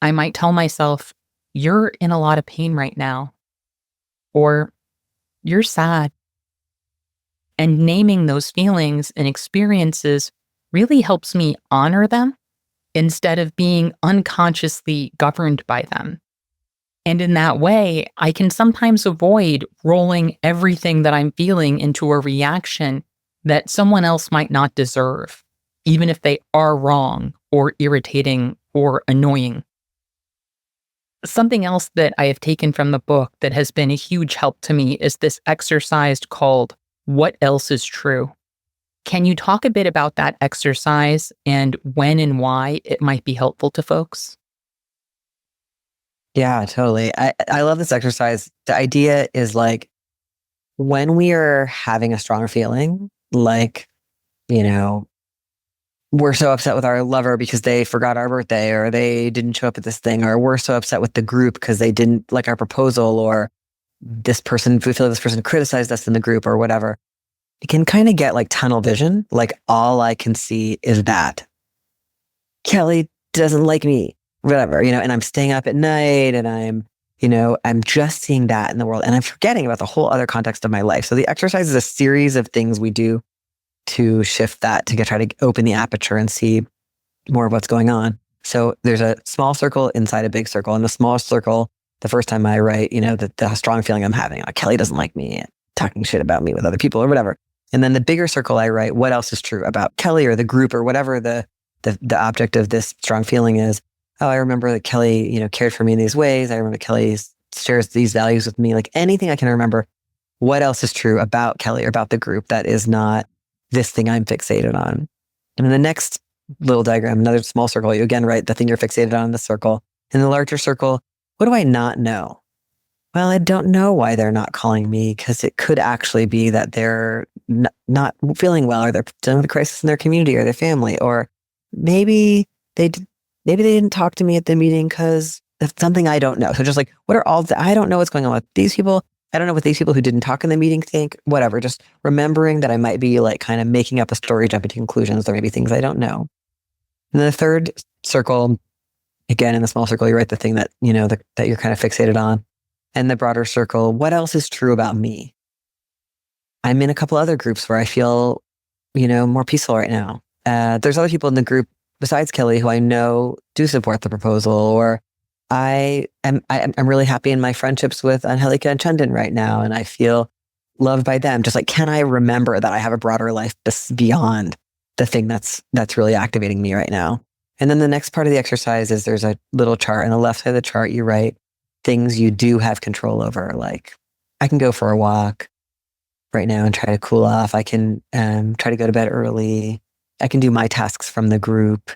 I might tell myself, you're in a lot of pain right now, or you're sad. And naming those feelings and experiences really helps me honor them instead of being unconsciously governed by them. And in that way, I can sometimes avoid rolling everything that I'm feeling into a reaction that someone else might not deserve, even if they are wrong or irritating or annoying. Something else that I have taken from the book that has been a huge help to me is this exercise called What Else Is True? Can you talk a bit about that exercise and when and why it might be helpful to folks? Yeah, totally. I love this exercise. The idea is like when we are having a strong feeling, like, you know, we're so upset with our lover because they forgot our birthday or they didn't show up at this thing, or we're so upset with the group because they didn't like our proposal, or this person, we feel like this person criticized us in the group or whatever. It can kind of get like tunnel vision. Like all I can see is that Kelly doesn't like me, whatever, and I'm staying up at night and I'm just seeing that in the world and I'm forgetting about the whole other context of my life. So the exercise is a series of things we do to shift that, to try to open the aperture and see more of what's going on. So there's a small circle inside a big circle. And the small circle, the first time I write, the strong feeling I'm having, Kelly doesn't like me, talking shit about me with other people or whatever. And then the bigger circle, I write, what else is true about Kelly or the group or whatever the object of this strong feeling is. Oh, I remember that Kelly, cared for me in these ways. I remember Kelly shares these values with me. Like anything I can remember, what else is true about Kelly or about the group that is not this thing I'm fixated on? And in the next little diagram, another small circle, you again write the thing you're fixated on in the circle. In the larger circle, what do I not know? Well, I don't know why they're not calling me, because it could actually be that they're not feeling well, or they're dealing with a crisis in their community or their family, or maybe they didn't talk to me at the meeting because of something I don't know. So just like, what are all I don't know what's going on with these people. I don't know what these people who didn't talk in the meeting think, whatever. Just remembering that I might be like kind of making up a story, jumping to conclusions. There may be things I don't know. And the third circle, again, in the small circle, you write the thing that, that you're kind of fixated on. And the broader circle, what else is true about me? I'm in a couple other groups where I feel, more peaceful right now. There's other people in the group besides Kelly who I know do support the proposal, or I'm really happy in my friendships with Angelica and Chandan right now, and I feel loved by them. Just like, can I remember that I have a broader life beyond the thing that's really activating me right now? And then the next part of the exercise is there's a little chart. On the left side of the chart, you write things you do have control over. Like, I can go for a walk right now and try to cool off. I can try to go to bed early. I can do my tasks from the group,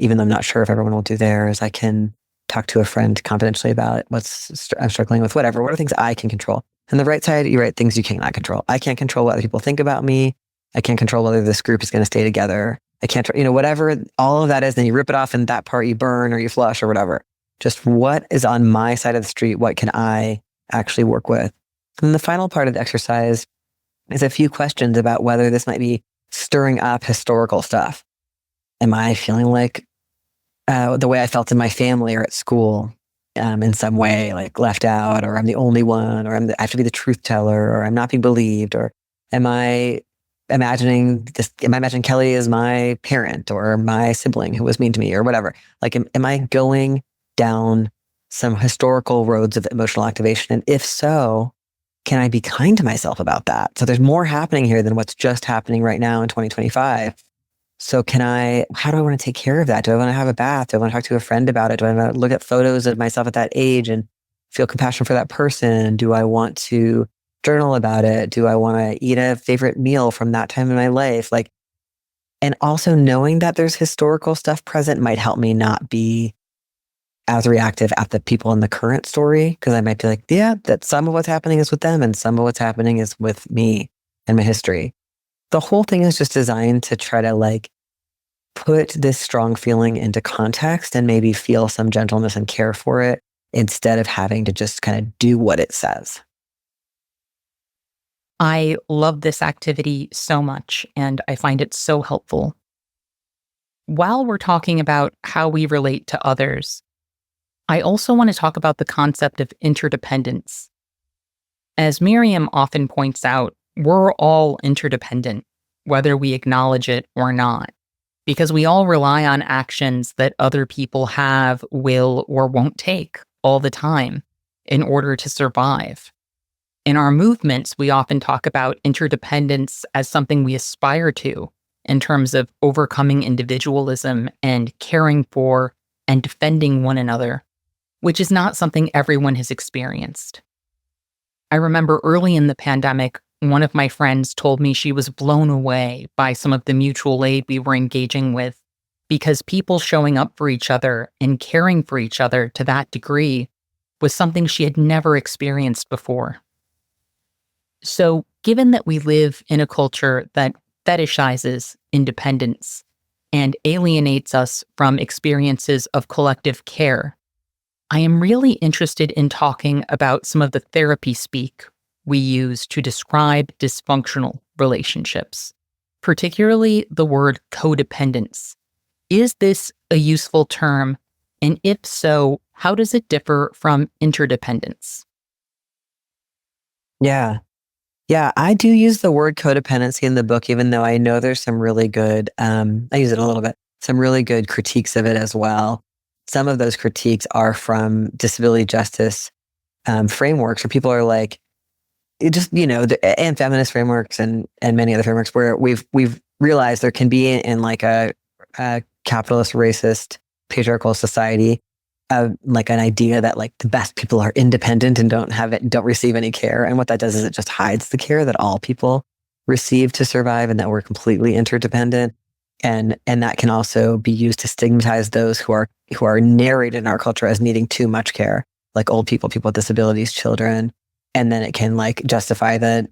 even though I'm not sure if everyone will do theirs. I can talk to a friend confidentially about what I'm struggling with, whatever. What are things I can control? On the right side, you write things you cannot control. I can't control what other people think about me. I can't control whether this group is going to stay together. I can't, whatever all of that is, then you rip it off and that part you burn or you flush or whatever. Just what is on my side of the street? What can I actually work with? And the final part of the exercise is a few questions about whether this might be stirring up historical stuff. Am I feeling like the way I felt in my family or at school, in some way, like left out, or I'm the only one, or I have to be the truth teller, or I'm not being believed, or am I imagining Kelly as my parent or my sibling who was mean to me or whatever? Like, am I going down some historical roads of emotional activation? And if so, can I be kind to myself about that? So there's more happening here than what's just happening right now in 2025. So how do I want to take care of that? Do I want to have a bath? Do I want to talk to a friend about it? Do I want to look at photos of myself at that age and feel compassion for that person? Do I want to journal about it? Do I want to eat a favorite meal from that time in my life? Like, and also knowing that there's historical stuff present might help me not be as reactive at the people in the current story. Because I might be like, yeah, that some of what's happening is with them and some of what's happening is with me and my history. The whole thing is just designed to try to like put this strong feeling into context and maybe feel some gentleness and care for it instead of having to just kind of do what it says. I love this activity so much, and I find it so helpful. While we're talking about how we relate to others, I also want to talk about the concept of interdependence. As Miriam often points out, we're all interdependent, whether we acknowledge it or not, because we all rely on actions that other people have, will, or won't take all the time in order to survive. In our movements, we often talk about interdependence as something we aspire to in terms of overcoming individualism and caring for and defending one another, which is not something everyone has experienced. I remember early in the pandemic One of my friends told me she was blown away by some of the mutual aid we were engaging with because people showing up for each other and caring for each other to that degree was something she had never experienced before. So, given that we live in a culture that fetishizes independence and alienates us from experiences of collective care, I am really interested in talking about some of the therapy speak we use to describe dysfunctional relationships, particularly the word codependence. Is this a useful term? And if so, how does it differ from interdependence? Yeah. Yeah, I do use the word codependency in the book, even though I know there's some really good, I use it a little bit, some really good critiques of it as well. Some of those critiques are from disability justice frameworks where people are like, it just, and feminist frameworks and many other frameworks where we've realized there can be in like a capitalist, racist, patriarchal society, like an idea that like the best people are independent and don't receive any care. And what that does is it just hides the care that all people receive to survive and that we're completely interdependent. And that can also be used to stigmatize those who are narrated in our culture as needing too much care, like old people, people with disabilities, children. And then it can like justify that,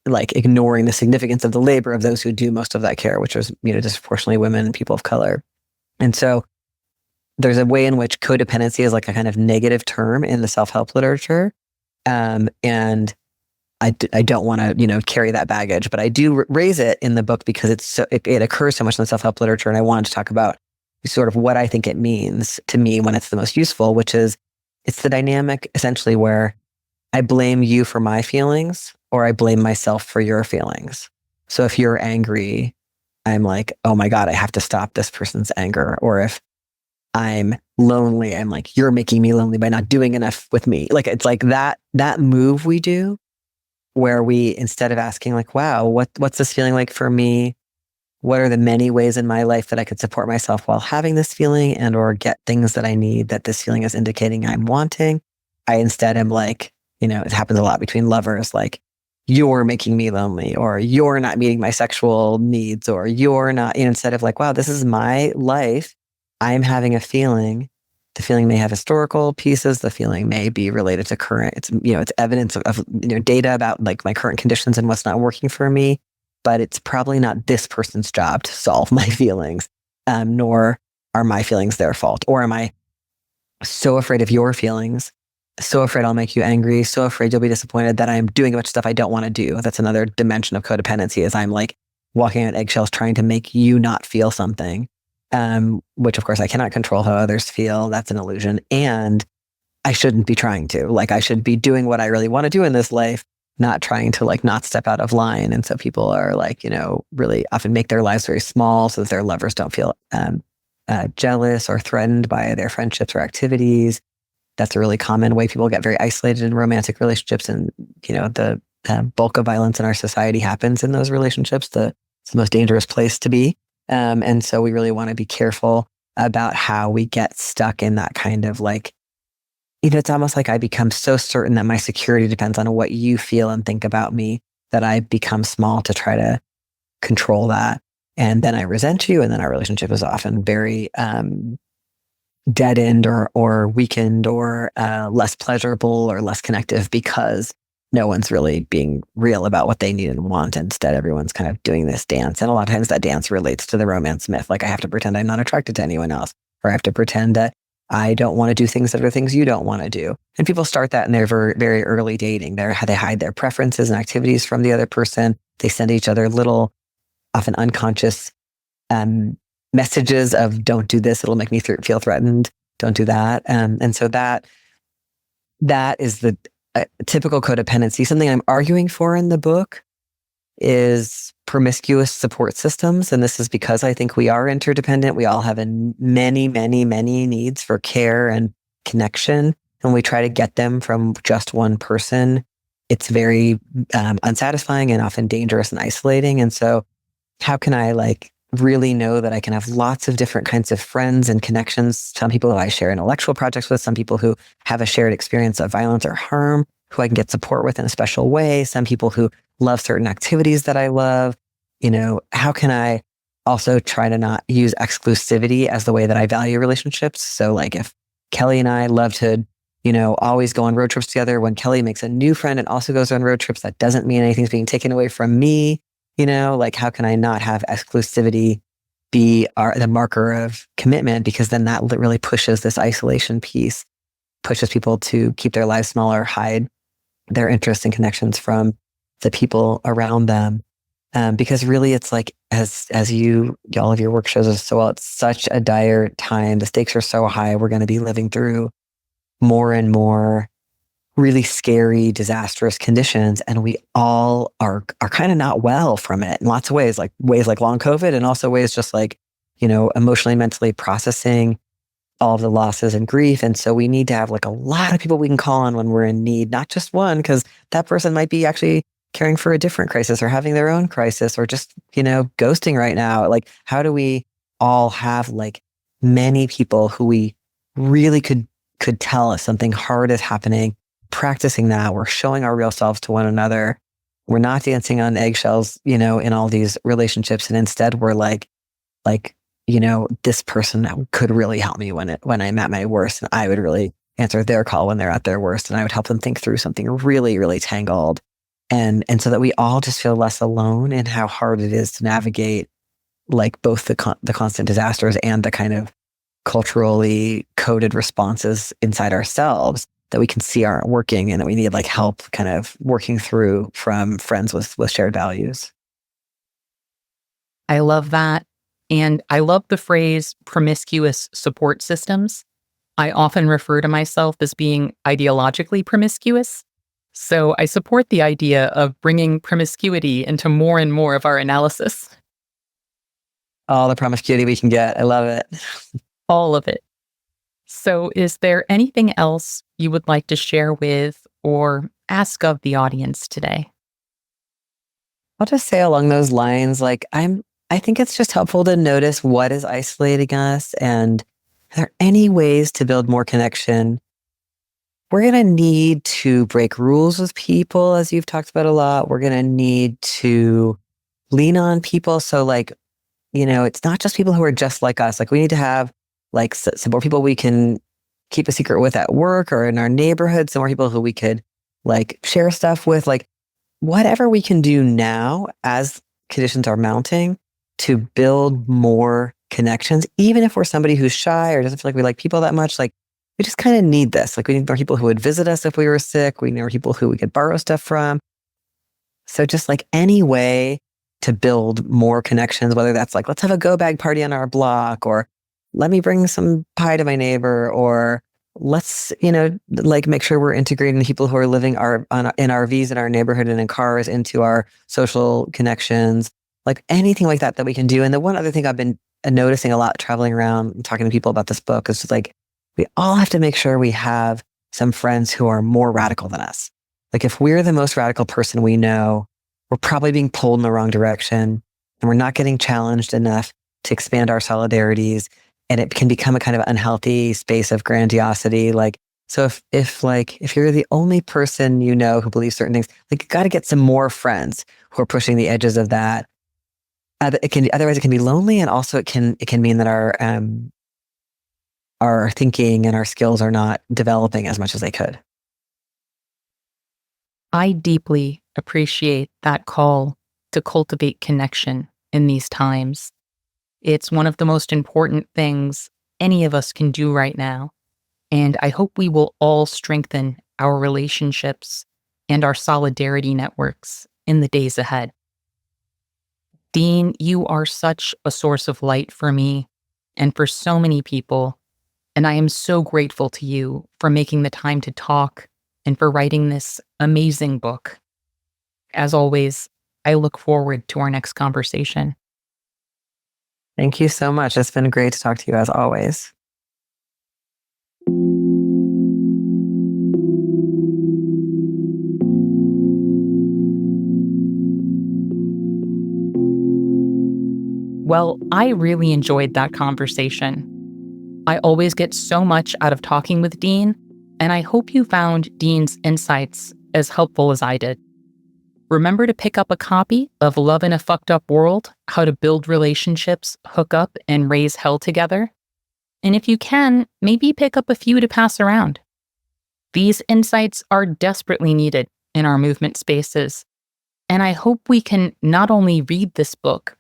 like ignoring the significance of the labor of those who do most of that care, which is, disproportionately women and people of color. And so there's a way in which codependency is like a kind of negative term in the self-help literature. And I don't want to, carry that baggage, but I do raise it in the book because it occurs so much in the self-help literature. And I wanted to talk about sort of what I think it means to me when it's the most useful, which is it's the dynamic essentially where I blame you for my feelings or I blame myself for your feelings. So if you're angry, I'm like, oh my God, I have to stop this person's anger. Or if I'm lonely, I'm like, you're making me lonely by not doing enough with me. Like, it's like that move we do where we, instead of asking like, wow, what's this feeling like for me? What are the many ways in my life that I could support myself while having this feeling and or get things that I need that this feeling is indicating I'm wanting? I instead am like, it happens a lot between lovers, like, you're making me lonely, or you're not meeting my sexual needs, or you're not, instead of like, wow, this is my life. I'm having a feeling. The feeling may have historical pieces. The feeling may be related to current, it's evidence of data about like my current conditions and what's not working for me, but it's probably not this person's job to solve my feelings, nor are my feelings their fault. Or am I so afraid of your feelings, so afraid I'll make you angry, so afraid you'll be disappointed that I'm doing a bunch of stuff I don't want to do. That's another dimension of codependency is I'm like walking on eggshells trying to make you not feel something, which of course I cannot control how others feel. That's an illusion. And I shouldn't be trying to. Like I should be doing what I really want to do in this life, not trying to like not step out of line. And so people are like, really often make their lives very small so that their lovers don't feel jealous or threatened by their friendships or activities. That's a really common way people get very isolated in romantic relationships. And, the bulk of violence in our society happens in those relationships. It's the most dangerous place to be. And so we really want to be careful about how we get stuck in that kind of like, it's almost like I become so certain that my security depends on what you feel and think about me that I become small to try to control that. And then I resent you. And then our relationship is often very, dead-end or weakened or less pleasurable or less connective because no one's really being real about what they need and want. Instead, everyone's kind of doing this dance. And a lot of times that dance relates to the romance myth. Like I have to pretend I'm not attracted to anyone else, or I have to pretend that I don't want to do things that are things you don't want to do. And people start that in their very, very early dating. They hide their preferences and activities from the other person. They send each other little, often unconscious messages of don't do this, it'll make me feel threatened. Don't do that. And so that is the typical codependency. Something I'm arguing for in the book is promiscuous support systems. And this is because I think we are interdependent. We all have many, many, many needs for care and connection. And we try to get them from just one person. It's very unsatisfying and often dangerous and isolating. And so how can I really know that I can have lots of different kinds of friends and connections, some people who I share intellectual projects with, some people who have a shared experience of violence or harm, who I can get support with in a special way, some people who love certain activities that I love. How can I also try to not use exclusivity as the way that I value relationships? So like if Kelly and I love to, always go on road trips together, when Kelly makes a new friend and also goes on road trips, that doesn't mean anything's being taken away from me. Like how can I not have exclusivity be the marker of commitment? Because then that really pushes this isolation piece, pushes people to keep their lives smaller, hide their interests and connections from the people around them. Because really it's like, as all of your work shows us so well, it's such a dire time. The stakes are so high. We're going to be living through more and more really scary, disastrous conditions. And we all are kind of not well from it in lots of ways like long COVID, and also ways just like, emotionally, mentally processing all of the losses and grief. And so we need to have like a lot of people we can call on when we're in need, not just one, because that person might be actually caring for a different crisis or having their own crisis or just, ghosting right now. Like, how do we all have like many people who we really could tell if something hard is happening, practicing that, we're showing our real selves to one another. We're not dancing on eggshells, in all these relationships. And instead we're like, this person could really help me when I'm at my worst. And I would really answer their call when they're at their worst. And I would help them think through something really, really tangled. And so that we all just feel less alone in how hard it is to navigate like both the constant disasters and the kind of culturally coded responses inside ourselves that we can see aren't working, and that we need like help kind of working through from friends with shared values. I love that. And I love the phrase promiscuous support systems. I often refer to myself as being ideologically promiscuous. So I support the idea of bringing promiscuity into more and more of our analysis. All the promiscuity we can get. I love it. All of it. So is there anything else you would like to share with or ask of the audience today? I'll just say along those lines, like I think it's just helpful to notice what is isolating us, and are there any ways to build more connection? We're going to need to break rules with people, as you've talked about a lot. We're going to need to lean on people. So like, it's not just people who are just like us. Like we need to have like some more people we can keep a secret with at work or in our neighborhood, some more people who we could like share stuff with, like whatever we can do now as conditions are mounting to build more connections, even if we're somebody who's shy or doesn't feel like we like people that much. Like we just kind of need this. Like we need more people who would visit us if we were sick. We need more people who we could borrow stuff from. So just like any way to build more connections, whether that's like, let's have a go bag party on our block, or let me bring some pie to my neighbor, or let's, like make sure we're integrating the people who are living in RVs in our neighborhood and in cars into our social connections, like anything like that we can do. And the one other thing I've been noticing a lot traveling around and talking to people about this book is just like, we all have to make sure we have some friends who are more radical than us. Like if we're the most radical person we know, we're probably being pulled in the wrong direction, and we're not getting challenged enough to expand our solidarities. And it can become a kind of unhealthy space of grandiosity. Like, so if you're the only person who believes certain things, like you got to get some more friends who are pushing the edges of that. Otherwise it can be lonely, and also it can mean that our thinking and our skills are not developing as much as they could. I deeply appreciate that call to cultivate connection in these times. It's one of the most important things any of us can do right now. And I hope we will all strengthen our relationships and our solidarity networks in the days ahead. Dean, you are such a source of light for me and for so many people. And I am so grateful to you for making the time to talk and for writing this amazing book. As always, I look forward to our next conversation. Thank you so much. It's been great to talk to you as always. Well, I really enjoyed that conversation. I always get so much out of talking with Dean, and I hope you found Dean's insights as helpful as I did. Remember to pick up a copy of Love in a Fucked Up World: How to Build Relationships, Hook Up, and Raise Hell Together. And if you can, maybe pick up a few to pass around. These insights are desperately needed in our movement spaces, and I hope we can not only read this book,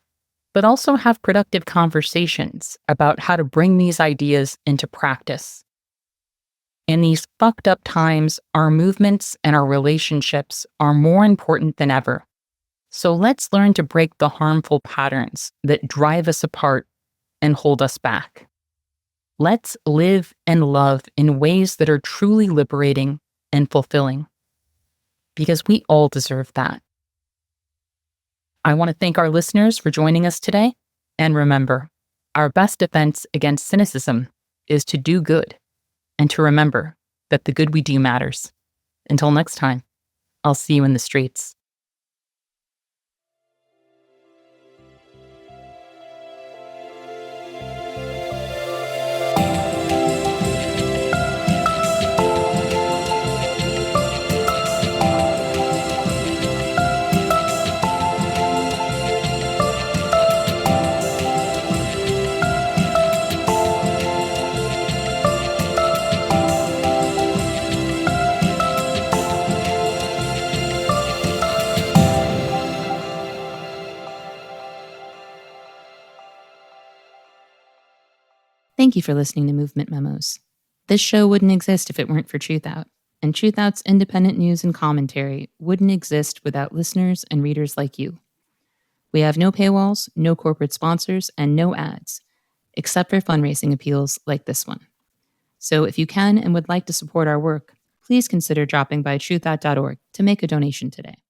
but also have productive conversations about how to bring these ideas into practice. In these fucked up times, our movements and our relationships are more important than ever. So let's learn to break the harmful patterns that drive us apart and hold us back. Let's live and love in ways that are truly liberating and fulfilling, because we all deserve that. I want to thank our listeners for joining us today. And remember, our best defense against cynicism is to do good and to remember that the good we do matters. Until next time, I'll see you in the streets. Thank you for listening to Movement Memos. This show wouldn't exist if it weren't for Truthout, and Truthout's independent news and commentary wouldn't exist without listeners and readers like you. We have no paywalls, no corporate sponsors, and no ads, except for fundraising appeals like this one. So if you can and would like to support our work, please consider dropping by truthout.org to make a donation today.